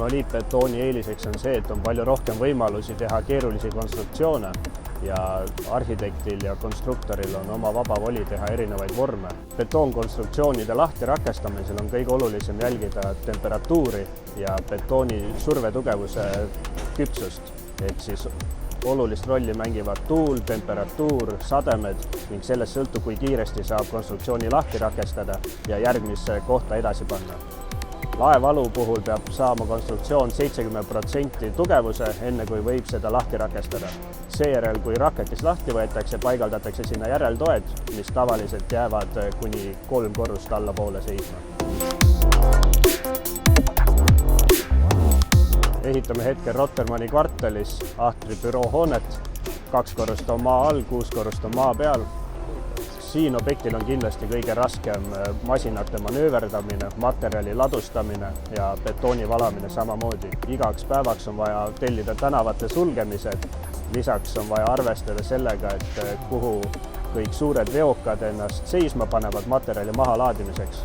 Monoliitbetooni eeliseks on see, et on palju rohkem võimalusi teha keerulisi konstruktsioone ja arhitektil ja konstruktoril on oma vaba voli teha erinevaid vorme. Betoonkonstruktsioonide lahti rakestamisel on kõige olulisem jälgida temperatuuri ja betooni survetugevuse küpsust, ehk siis olulist rolli mängivad tuul, temperatuur, sademed ning sellest sõltub, kui kiiresti saab konstruktsiooni lahti rakestada ja järgmisse kohta edasi panna. Laevalu puhul peab saama konstruktsioon 70% tugevuse, enne kui võib seda lahti rakestada. Seejärel, kui raketis lahti võetakse, paigaldatakse sinna järeltoed, mis tavaliselt jäävad kuni 3 korrust allapoole seisma. Ehitame hetkel Rotermanni kvartalis Ahtri büroo hoonet. 2 korrust on maa all, 6 korrust on maa peal. Siin objektil on kindlasti kõige raskem masinate manööverdamine, materjali ladustamine ja betooni valamine samamoodi. Igaks päevaks on vaja tellida tänavate sulgemised. Lisaks on vaja arvestada sellega, et kuhu kõik suured veokad ennast seisma panevad materjali maha laadimiseks.